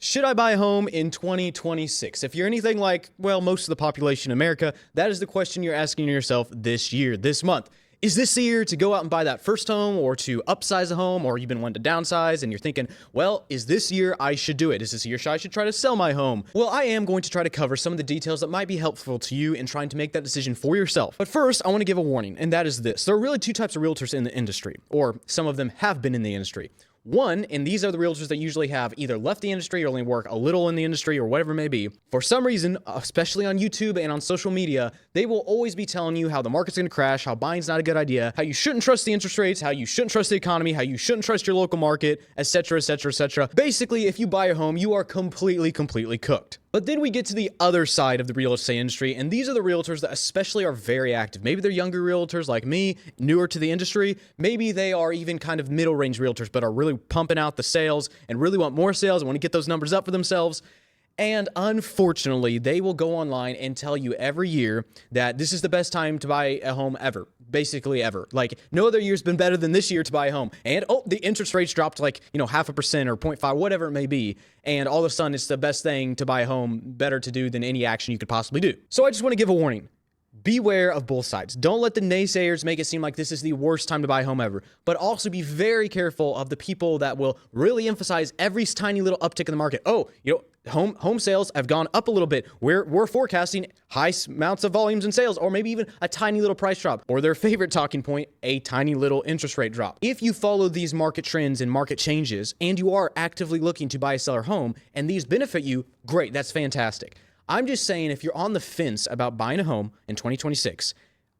Should I buy a home in 2026? If you're anything like, well, most of the population in America, that is the question you're asking yourself this year, this month. Is this the year to go out and buy that first home or to upsize a home, or you've been wanting to downsize and you're thinking, well, is this year I should do it? Is this year I should try to sell my home? Well, I am going to try to cover some of the details that might be helpful to you in trying to make that decision for yourself. But first, I want to give a warning, and that is this. There are really two types of realtors in the industry, or some of them have been in the industry. One, and these are the realtors that usually have either left the industry or only work a little in the industry or whatever it may be. For some reason, especially on YouTube and on social media, they will always be telling you how the market's going to crash, how buying's not a good idea, how you shouldn't trust the interest rates, how you shouldn't trust the economy, how you shouldn't trust your local market, etc., etc., etc. Basically, if you buy a home, you are completely cooked. But then we get to the other side of the real estate industry, and these are the realtors that especially are very active. Maybe they're younger realtors like me, newer to the industry. Maybe they are even kind of middle-range realtors, but are really pumping out the sales and really want more sales and want to get those numbers up for themselves. And unfortunately, they will go online and tell you every year that this is the best time to buy a home ever. Basically ever. Like, no other year's been better than this year to buy a home. And, the interest rates dropped like, 0.5% or 0.5, whatever it may be. And all of a sudden, it's the best thing to buy a home, better to do than any action you could possibly do. So I just want to give a warning. Beware of both sides. Don't let the naysayers make it seem like this is the worst time to buy a home ever, but also be very careful of the people that will really emphasize every tiny little uptick in the market. Home sales have gone up a little bit. We're forecasting high amounts of volumes in sales, or maybe even a tiny little price drop, or their favorite talking point, a tiny little interest rate drop. If you follow these market trends and market changes, and you are actively looking to buy a seller home, and these benefit you, great, that's fantastic. I'm just saying, if you're on the fence about buying a home in 2026,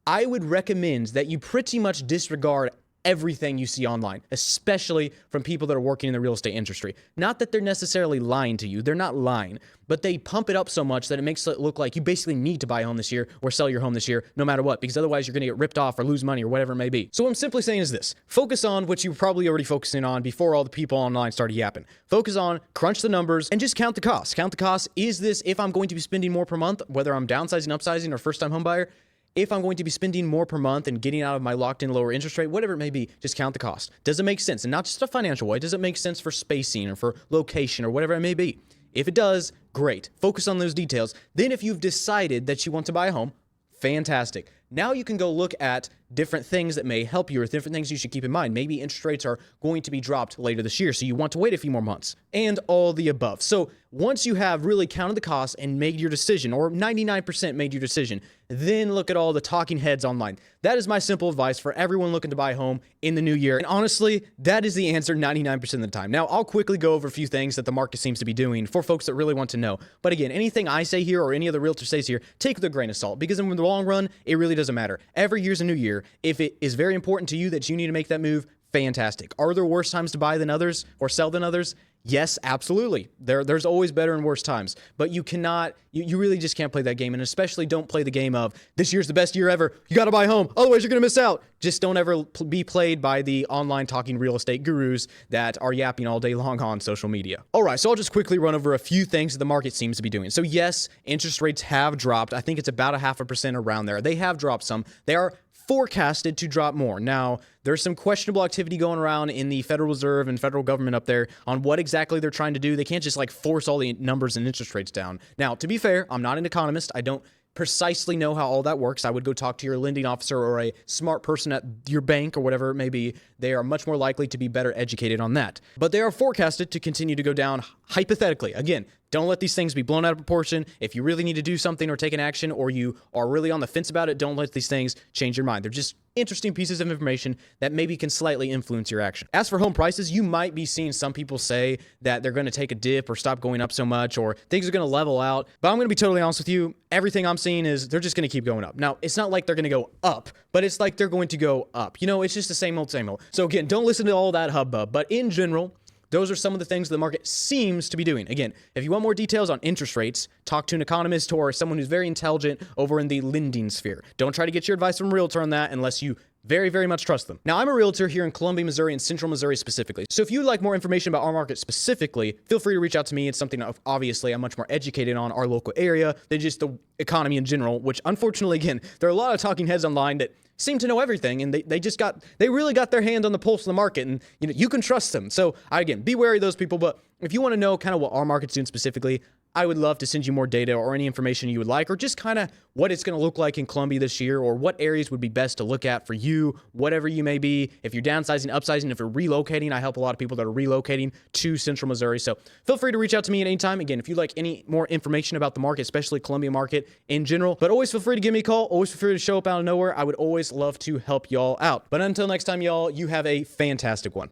I would recommend that you pretty much disregard everything you see online, especially from people that are working in the real estate industry. Not that they're necessarily lying to you. They're not lying, but they pump it up so much that it makes it look like you basically need to buy a home this year or sell your home this year, no matter what, because otherwise you're going to get ripped off or lose money or whatever it may be. So what I'm simply saying is this: focus on what you were probably already focusing on before all the people online started yapping. Focus on, crunch the numbers, and just count the costs. Count the costs. Is this, if I'm going to be spending more per month, whether I'm downsizing, upsizing, or first-time home buyer, if I'm going to be spending more per month and getting out of my locked-in lower interest rate, whatever it may be, just count the cost. Does it make sense? And not just a financial way. Does it make sense for spacing or for location or whatever it may be? If it does, great. Focus on those details. Then if you've decided that you want to buy a home, fantastic. Now you can go look at different things that may help you, or different things you should keep in mind. Maybe interest rates are going to be dropped later this year, so you want to wait a few more months, and all the above. So once you have really counted the costs and made your decision, or 99% made your decision, then look at all the talking heads online. That is my simple advice for everyone looking to buy a home in the new year. And honestly, that is the answer 99% of the time. Now, I'll quickly go over a few things that the market seems to be doing for folks that really want to know. But again, anything I say here or any other realtor says here, take with a grain of salt, because in the long run, it really doesn't matter. Every year's a new year. If it is very important to you that you need to make that move, fantastic. Are there worse times to buy than others or sell than others? Yes, absolutely. There's always better and worse times, but you cannot, you really just can't play that game. And especially don't play the game of, this year's the best year ever, you got to buy a home, otherwise you're going to miss out. Just don't ever be played by the online talking real estate gurus that are yapping all day long on social media. All right, so I'll just quickly run over a few things that the market seems to be doing. So yes, interest rates have dropped. I think it's about 0.5% around there. They have dropped some. They are forecasted to drop more. Now, there's some questionable activity going around in the Federal Reserve and federal government up there on what exactly they're trying to do. They can't just force all the numbers and interest rates down. Now, to be fair, I'm not an economist. I don't precisely know how all that works. I would go talk to your lending officer or a smart person at your bank or whatever it may be. They are much more likely to be better educated on that. But they are forecasted to continue to go down hypothetically. Again, don't let these things be blown out of proportion. If you really need to do something or take an action, or you are really on the fence about it, don't let these things change your mind. They're just interesting pieces of information that maybe can slightly influence your action. As for home prices, you might be seeing some people say that they're going to take a dip or stop going up so much, or things are going to level out. But I'm going to be totally honest with you. Everything I'm seeing is they're just going to keep going up. Now, it's not like they're going to go up, but it's like they're going to go up. It's just the same old, same old. So again, don't listen to all that hubbub. But in general, those are some of the things the market seems to be doing. Again, if you want more details on interest rates, talk to an economist or someone who's very intelligent over in the lending sphere. Don't try to get your advice from a realtor on that unless you very, very much trust them. Now, I'm a realtor here in Columbia, Missouri, and Central Missouri specifically. So if you'd like more information about our market specifically, feel free to reach out to me. It's something obviously I'm much more educated on our local area than just the economy in general, which unfortunately, again, there are a lot of talking heads online that seem to know everything, and they really got their hand on the pulse of the market, and you can trust them. So again, be wary of those people. But if you want to know kind of what our market's doing specifically, I would love to send you more data or any information you would like, or just kind of what it's going to look like in Columbia this year, or what areas would be best to look at for you, whatever you may be. If you're downsizing, upsizing, if you're relocating, I help a lot of people that are relocating to Central Missouri. So feel free to reach out to me at any time. Again, if you'd like any more information about the market, especially Columbia market in general, but always feel free to give me a call. Always feel free to show up out of nowhere. I would always love to help y'all out. But until next time, y'all, you have a fantastic one.